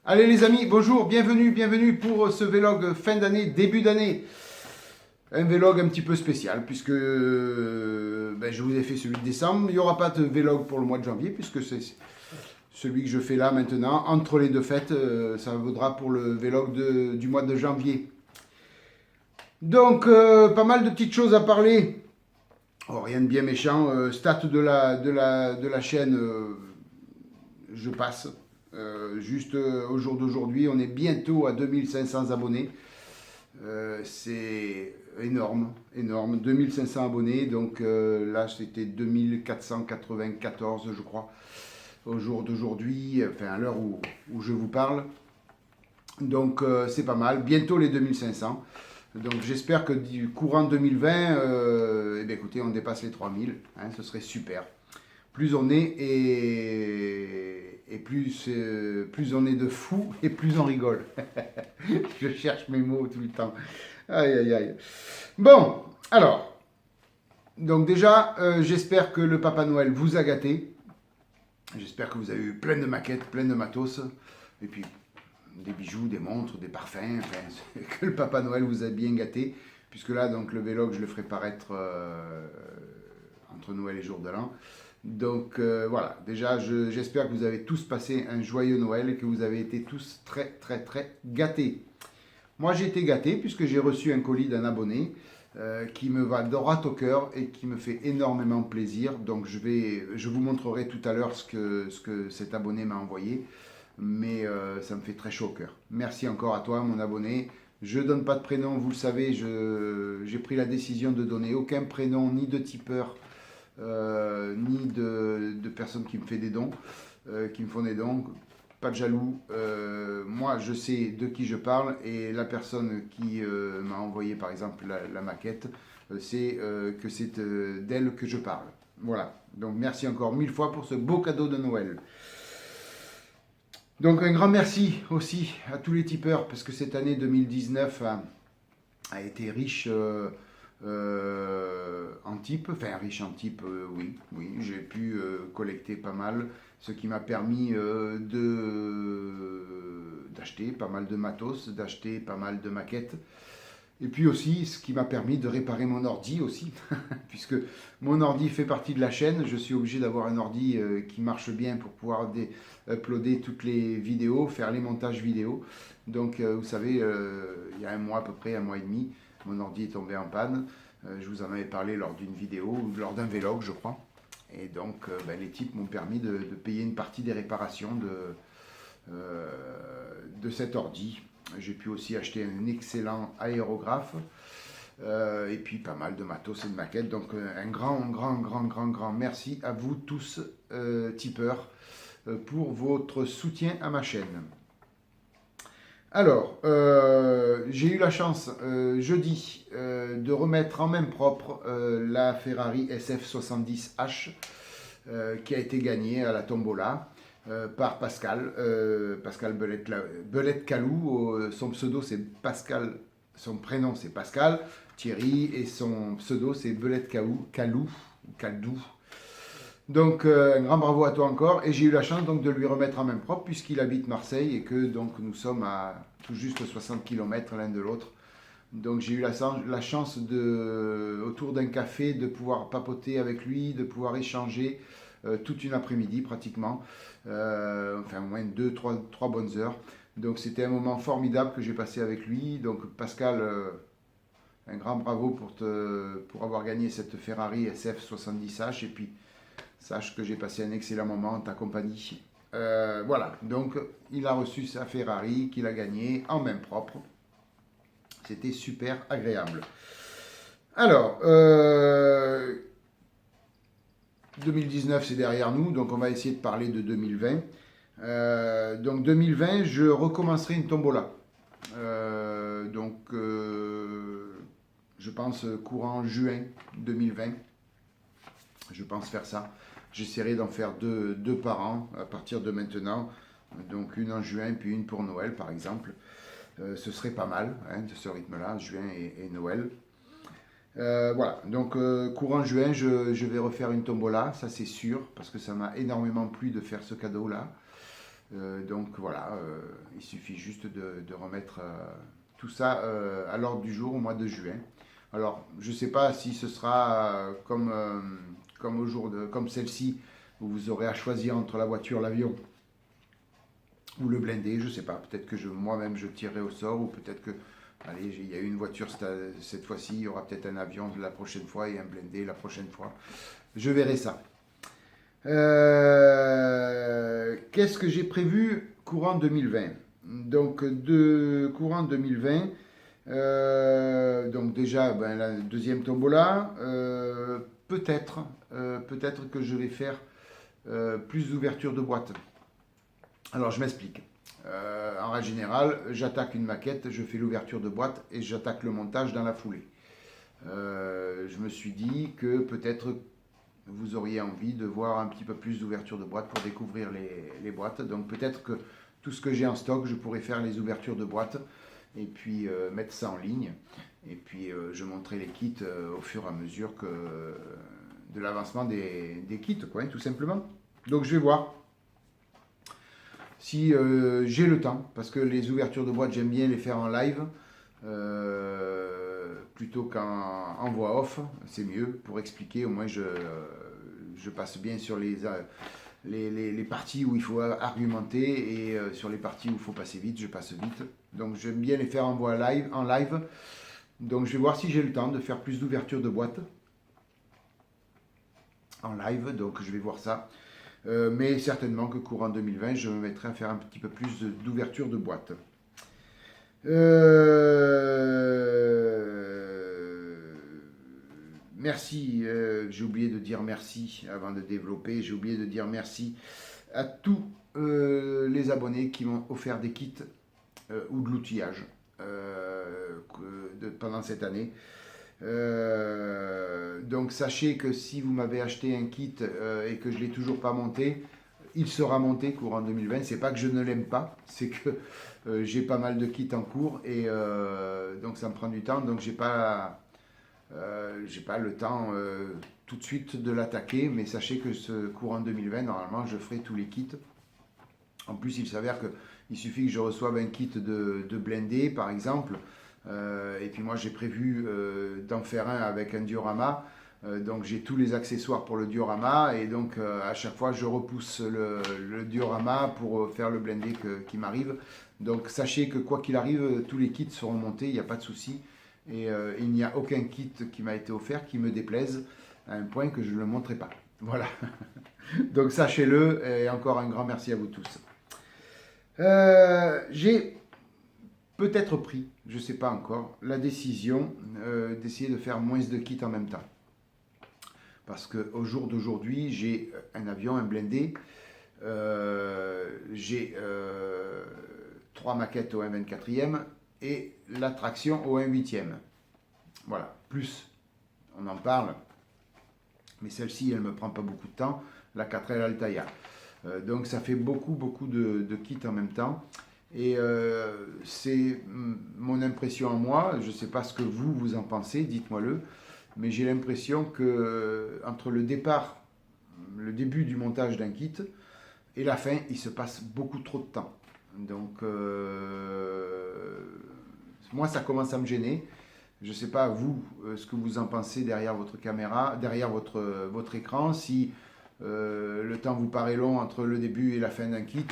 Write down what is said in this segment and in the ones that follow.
Allez les amis, bonjour, bienvenue pour ce vlog fin d'année, début d'année. Un vlog un petit peu spécial puisque je vous ai fait celui de décembre. Il n'y aura pas de vlog pour le mois de janvier puisque c'est celui que je fais là maintenant. Entre les deux fêtes, ça vaudra pour le vlog du mois de janvier. Donc, pas mal de petites choses à parler. Oh, rien de bien méchant. Stat de la chaîne, je passe. Juste au jour d'aujourd'hui, on est bientôt à 2500 abonnés. C'est énorme, énorme. 2500 abonnés, donc là c'était 2494 je crois, au jour d'aujourd'hui, enfin à l'heure où je vous parle. Donc c'est pas mal, bientôt les 2500. Donc j'espère que du courant 2020, eh bien, écoutez, on dépasse les 3000, hein, ce serait super. Plus on est et plus on est de fous et plus on rigole. Je cherche mes mots tout le temps. Aïe, aïe, aïe. Bon, alors, donc déjà, j'espère que le Papa Noël vous a gâté. J'espère que vous avez eu plein de maquettes, plein de matos. Et puis, des bijoux, des montres, des parfums. Enfin, que le Papa Noël vous a bien gâté. Puisque là, donc, le vlog, je le ferai paraître entre Noël et jour de l'an. Donc voilà, déjà j'espère que vous avez tous passé un joyeux Noël et que vous avez été tous très très très gâtés. Moi j'ai été gâté puisque j'ai reçu un colis d'un abonné qui me va droit au cœur et qui me fait énormément plaisir. Donc je vous montrerai tout à l'heure ce que cet abonné m'a envoyé. Mais ça me fait très chaud au cœur. Merci encore à toi mon abonné. Je ne donne pas de prénom, vous le savez, j'ai pris la décision de donner aucun prénom ni de tipeur ni de personnes qui me font des dons, qui me font des dons. Pas de jaloux. Moi, je sais de qui je parle et la personne qui m'a envoyé, par exemple, la maquette, c'est que c'est d'elle que je parle. Voilà. Donc, merci encore 1000 fois pour ce beau cadeau de Noël. Donc, un grand merci aussi à tous les tipeurs parce que cette année 2019 a été riche. En type, enfin riche en type, oui, j'ai pu collecter pas mal, ce qui m'a permis d'acheter pas mal de matos, d'acheter pas mal de maquettes, et puis aussi ce qui m'a permis de réparer mon ordi aussi, puisque mon ordi fait partie de la chaîne, je suis obligé d'avoir un ordi qui marche bien pour pouvoir uploader toutes les vidéos, faire les montages vidéo. Donc vous savez, il y a un mois à peu près, un mois et demi, mon ordi est tombé en panne. Je vous en avais parlé lors d'une vidéo, ou lors d'un vlog, je crois. Et donc, les types m'ont permis de payer une partie des réparations de cet ordi. J'ai pu aussi acheter un excellent aérographe. Et puis pas mal de matos et de maquettes. Donc un grand merci à vous tous, tipeurs, pour votre soutien à ma chaîne. Alors, j'ai eu la chance jeudi de remettre en main propre la Ferrari SF70H qui a été gagnée à la tombola par Pascal, Pascal Belette-Calou. Son pseudo c'est Pascal, son prénom c'est Pascal Thierry et son pseudo c'est Belette-Calou, Caldou. Donc un grand bravo à toi encore et j'ai eu la chance donc de lui remettre en main propre puisqu'il habite Marseille et que donc nous sommes à tout juste 60 km l'un de l'autre. Donc j'ai eu la chance de, autour d'un café de pouvoir papoter avec lui, de pouvoir échanger toute une après-midi pratiquement, enfin au moins 2-3 bonnes heures. Donc c'était un moment formidable que j'ai passé avec lui. Donc Pascal, un grand bravo pour avoir gagné cette Ferrari SF70H et puis sache que j'ai passé un excellent moment en ta compagnie. Voilà, donc il a reçu sa Ferrari qu'il a gagnée en main propre. C'était super agréable. Alors, 2019 c'est derrière nous, donc on va essayer de parler de 2020. Donc 2020, je recommencerai une tombola. Je pense courant juin 2020. Je pense faire ça. J'essaierai d'en faire deux par an à partir de maintenant. Donc une en juin, puis une pour Noël par exemple. Ce serait pas mal, hein, de ce rythme-là, juin et Noël. Voilà, donc courant juin, je vais refaire une tombola, ça c'est sûr, parce que ça m'a énormément plu de faire ce cadeau-là. Donc voilà, il suffit juste de remettre tout ça à l'ordre du jour au mois de juin. Alors, je ne sais pas si ce sera comme celle-ci, où vous aurez à choisir entre la voiture, l'avion ou le blindé, je ne sais pas. Peut-être que moi-même je tirerai au sort, ou peut-être que, allez, il y a eu une voiture cette fois-ci, il y aura peut-être un avion la prochaine fois et un blindé la prochaine fois. Je verrai ça. Qu'est-ce que j'ai prévu courant 2020? Donc, courant 2020, donc déjà, ben, la deuxième tombola, peut-être que je vais faire plus d'ouverture de boîte. Alors, je m'explique. En règle générale, j'attaque une maquette, je fais l'ouverture de boîte et j'attaque le montage dans la foulée. Je me suis dit que peut-être vous auriez envie de voir un petit peu plus d'ouverture de boîte pour découvrir les boîtes. Donc peut-être que tout ce que j'ai en stock, je pourrais faire les ouvertures de boîte et puis mettre ça en ligne. Et puis je montrerai les kits au fur et à mesure de l'avancement des kits, quoi, hein, tout simplement. Donc je vais voir si j'ai le temps, parce que les ouvertures de boîte, j'aime bien les faire en live. Plutôt qu'en voix off, c'est mieux pour expliquer. Au moins, je passe bien sur les parties où il faut argumenter et sur les parties où il faut passer vite, je passe vite. Donc, j'aime bien les faire en live. Donc, je vais voir si j'ai le temps de faire plus d'ouverture de boîte en live. Donc, je vais voir ça. Mais certainement que courant 2020, je me mettrai à faire un petit peu plus d'ouverture de boîte. Merci, j'ai oublié de dire merci avant de développer, j'ai oublié de dire merci à tous les abonnés qui m'ont offert des kits ou de l'outillage pendant cette année. Donc sachez que si vous m'avez acheté un kit et que je ne l'ai toujours pas monté, il sera monté courant 2020. C'est pas que je ne l'aime pas, c'est que j'ai pas mal de kits en cours et donc ça me prend du temps. Donc j'ai pas le temps tout de suite de l'attaquer, mais sachez que ce courant 2020, normalement, je ferai tous les kits. En plus, il s'avère qu'il suffit que je reçoive un kit de blindé, par exemple. Et puis moi, j'ai prévu d'en faire un avec un diorama. Donc j'ai tous les accessoires pour le diorama. Et donc à chaque fois, je repousse le diorama pour faire le blindé qui m'arrive. Donc sachez que quoi qu'il arrive, tous les kits seront montés, il n'y a pas de souci. Et il n'y a aucun kit qui m'a été offert qui me déplaise à un point que je ne le montrerai pas. Voilà. Donc sachez-le et encore un grand merci à vous tous. J'ai peut-être pris, je ne sais pas encore, la décision d'essayer de faire moins de kits en même temps. Parce qu'au jour d'aujourd'hui, j'ai un avion, un blindé, j'ai 3 maquettes au 1/24e et la traction au 1/8e. Voilà, plus, on en parle, mais celle-ci, elle ne me prend pas beaucoup de temps, la 4L Altaïa. Donc ça fait beaucoup de kits en même temps. Et c'est mon impression à moi, je ne sais pas ce que vous en pensez, dites-moi-le, mais j'ai l'impression que entre le début du montage d'un kit et la fin, il se passe beaucoup trop de temps. Donc moi, ça commence à me gêner. Je ne sais pas, vous, ce que vous en pensez derrière votre caméra, derrière votre écran, si le temps vous paraît long entre le début et la fin d'un kit.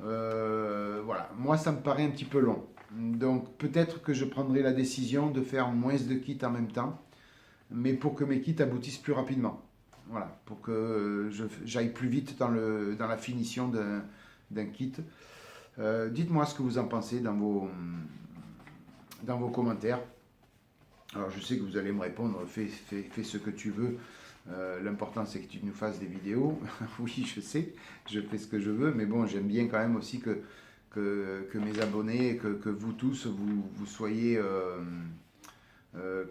Voilà, moi, ça me paraît un petit peu long. Donc, peut-être que je prendrai la décision de faire moins de kits en même temps, mais pour que mes kits aboutissent plus rapidement. Voilà, pour que j'aille plus vite dans la finition d'un kit. Dites-moi ce que vous en pensez dans vos commentaires. Alors je sais que vous allez me répondre, fais ce que tu veux. L'important c'est que tu nous fasses des vidéos. Oui, je sais, je fais ce que je veux, mais bon, j'aime bien quand même aussi que mes abonnés, que vous tous, vous soyez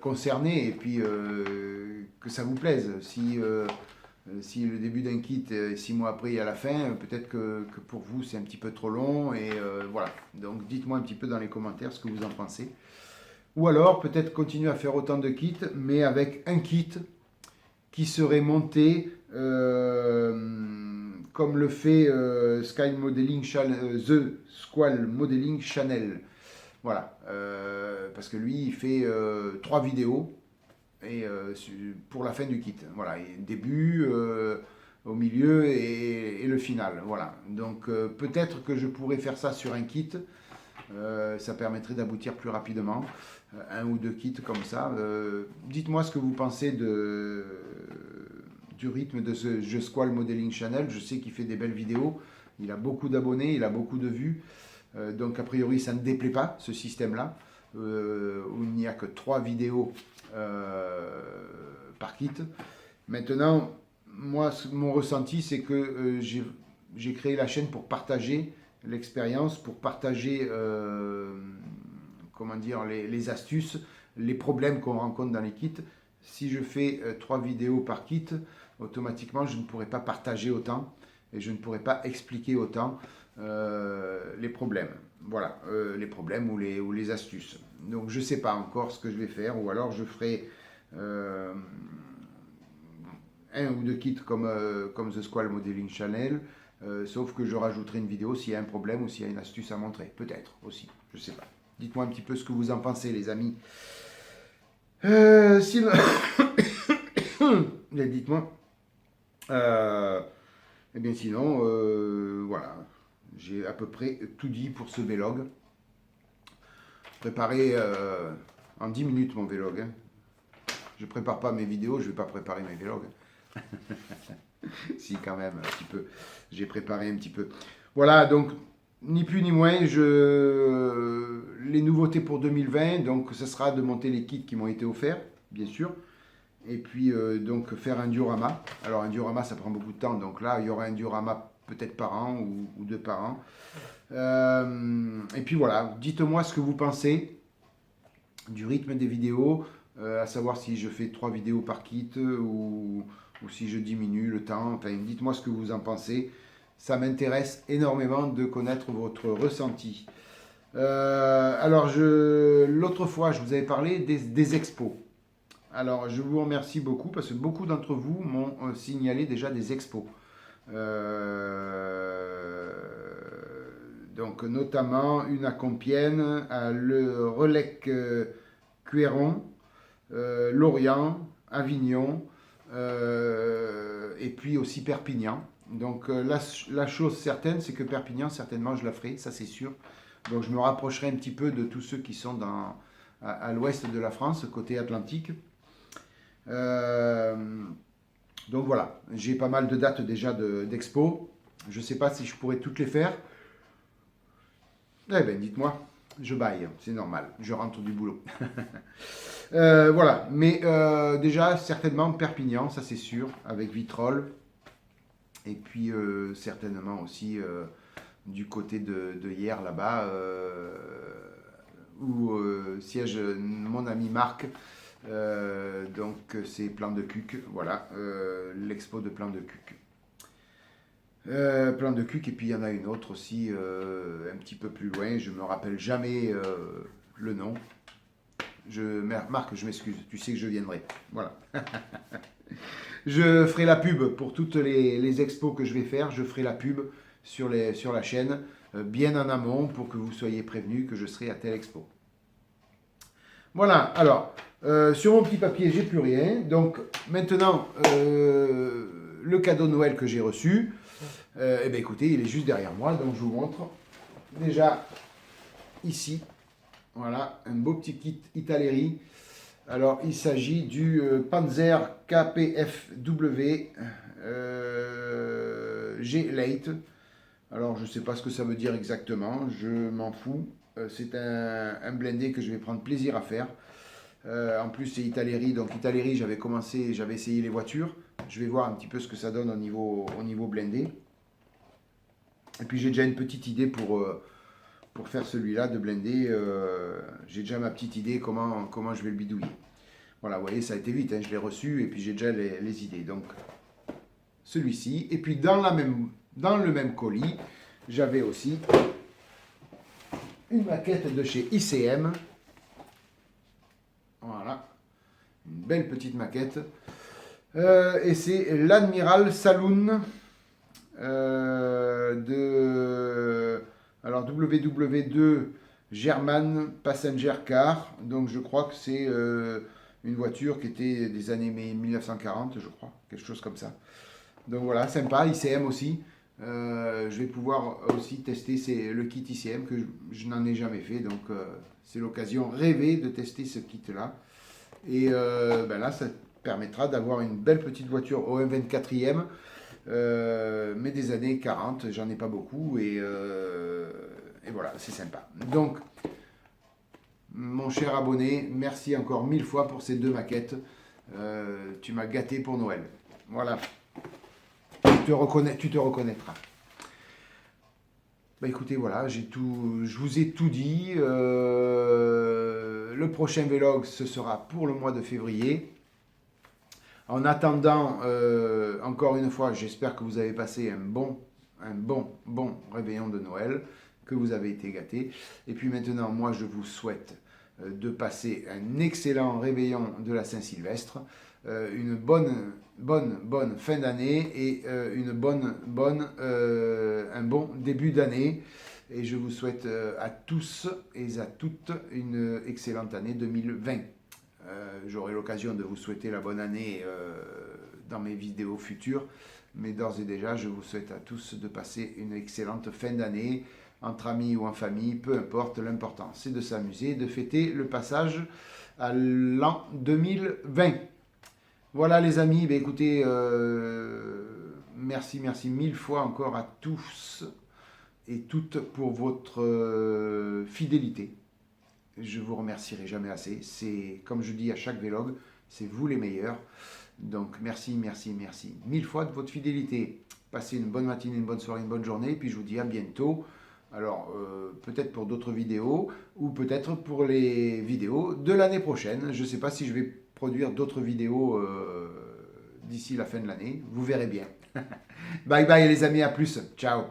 concernés et puis que ça vous plaise. Si le début d'un kit, 6 mois après, il y a la fin, peut-être que pour vous c'est un petit peu trop long. Et voilà, donc dites-moi un petit peu dans les commentaires ce que vous en pensez. Ou alors peut-être continuer à faire autant de kits, mais avec un kit qui serait monté comme le fait The Squall Modeling Channel. Voilà, parce que lui, il fait 3 vidéos et, pour la fin du kit. Voilà, début, au milieu et le final. Voilà, donc peut-être que je pourrais faire ça sur un kit. Ça permettrait d'aboutir plus rapidement. Un ou deux kits comme ça. Dites-moi ce que vous pensez du rythme de ce The Squall Modeling Channel. Je sais qu'il fait des belles vidéos. Il a beaucoup d'abonnés, il a beaucoup de vues. Donc a priori ça ne déplaît pas ce système-là. Où il n'y a que 3 vidéos par kit. Maintenant, moi, mon ressenti, c'est que j'ai créé la chaîne pour partager l'expérience, pour partager comment dire, les astuces, les problèmes qu'on rencontre dans les kits. Si je fais 3 vidéos par kit, automatiquement je ne pourrai pas partager autant et je ne pourrai pas expliquer autant les problèmes. Voilà, les problèmes ou les astuces. Donc je ne sais pas encore ce que je vais faire, ou alors je ferai un ou deux kits comme The Squall Modeling Channel, sauf que je rajouterai une vidéo s'il y a un problème ou s'il y a une astuce à montrer. Peut-être aussi, je ne sais pas. Dites-moi un petit peu ce que vous en pensez, les amis. Sinon, dites-moi. Eh bien sinon, voilà, j'ai à peu près tout dit pour ce vlog. Préparé en 10 minutes mon vlog. Hein. Je prépare pas mes vidéos, je vais pas préparer mes vlogs. Si, quand même, un petit peu. J'ai préparé un petit peu. Voilà, donc, ni plus ni moins, les nouveautés pour 2020, donc ce sera de monter les kits qui m'ont été offerts, bien sûr. Et puis, donc, faire un diorama. Alors, un diorama, ça prend beaucoup de temps. Donc là, il y aura un diorama peut-être par an ou 2 par an. Et puis voilà, dites-moi ce que vous pensez du rythme des vidéos, à savoir si je fais 3 vidéos par kit ou si je diminue le temps. Enfin, dites-moi ce que vous en pensez. Ça m'intéresse énormément de connaître votre ressenti. Alors, l'autre fois, je vous avais parlé des expos. Alors, je vous remercie beaucoup parce que beaucoup d'entre vous m'ont signalé déjà des expos. Donc, notamment une à Compiègne, à le Relec Cuéron, Lorient, Avignon, et puis aussi Perpignan. Donc la chose certaine, c'est que Perpignan, certainement, je la ferai, ça c'est sûr. Donc je me rapprocherai un petit peu de tous ceux qui sont à l'ouest de la France, côté Atlantique. Donc voilà, j'ai pas mal de dates déjà d'expo. Je ne sais pas si je pourrais toutes les faire. Eh bien, dites-moi, je baille, c'est normal, je rentre du boulot. Voilà, mais déjà, certainement Perpignan, ça c'est sûr, avec Vitrolles. Et puis, certainement aussi du côté de hier, là-bas, où siège mon ami Marc. Donc, c'est Plan de Cuc, voilà, l'expo de Plan de Cuc. Plan de Cuc, et puis il y en a une autre aussi, un petit peu plus loin, je me rappelle jamais le nom. Marc, je m'excuse, tu sais que je viendrai. Voilà. Je ferai la pub pour toutes les expos que je vais faire. Je ferai la pub sur la chaîne, bien en amont, pour que vous soyez prévenus que je serai à telle expo. Voilà, alors, sur mon petit papier, j'ai plus rien. Donc, maintenant, le cadeau de Noël que j'ai reçu, eh bien, écoutez, il est juste derrière moi, donc je vous montre. Déjà, ici, voilà, un beau petit kit Italeri. Alors, il s'agit du Panzer KPFW G Late. Alors, je ne sais pas ce que ça veut dire exactement, je m'en fous. C'est un blindé que je vais prendre plaisir à faire. En plus, c'est Italeri. Donc, Italeri, j'avais essayé les voitures. Je vais voir un petit peu ce que ça donne au niveau blindé. Et puis, j'ai déjà une petite idée pour faire celui-là de blindé. J'ai déjà ma petite idée comment je vais le bidouiller. Voilà, vous voyez, ça a été vite, hein, je l'ai reçu et puis j'ai déjà les idées. Donc, celui-ci. Et puis, dans le même colis, j'avais aussi une maquette de chez ICM. Voilà, une belle petite maquette. Et c'est l'Admiral Saloon alors WW2 German Passenger Car. Donc je crois que c'est une voiture qui était des années 1940, je crois, quelque chose comme ça. Donc voilà, sympa, ICM aussi. Je vais pouvoir aussi tester le kit ICM que je n'en ai jamais fait. Donc c'est l'occasion rêvée de tester ce kit-là. Et ben là, ça permettra d'avoir une belle petite voiture au 24e, mais des années 40, j'en ai pas beaucoup. Et voilà, c'est sympa. Donc, mon cher abonné, merci encore 1000 fois pour ces 2 maquettes. Tu m'as gâté pour Noël. Voilà. Tu te reconnaîtras. Bah écoutez, voilà, je vous ai tout dit. Le prochain vlog, ce sera pour le mois de février. En attendant, encore une fois, j'espère que vous avez passé un bon réveillon de Noël, que vous avez été gâtés. Et puis maintenant, moi, je vous souhaite de passer un excellent réveillon de la Saint-Sylvestre, une bonne fin d'année et un bon début d'année. Et je vous souhaite à tous et à toutes une excellente année 2020. J'aurai l'occasion de vous souhaiter la bonne année dans mes vidéos futures, mais d'ores et déjà, je vous souhaite à tous de passer une excellente fin d'année, entre amis ou en famille, peu importe, l'important c'est de s'amuser, de fêter le passage à l'an 2020. Voilà les amis, ben écoutez, merci 1000 fois encore à tous et toutes pour votre fidélité. Je vous remercierai jamais assez. C'est, comme je dis à chaque vlog, c'est vous les meilleurs. Donc merci 1000 fois de votre fidélité. Passez une bonne matinée, une bonne soirée, une bonne journée. Et puis je vous dis à bientôt. Alors peut-être pour d'autres vidéos ou peut-être pour les vidéos de l'année prochaine. Je ne sais pas si je vais produire d'autres vidéos d'ici la fin de l'année. Vous verrez bien. Bye bye les amis, à plus. Ciao.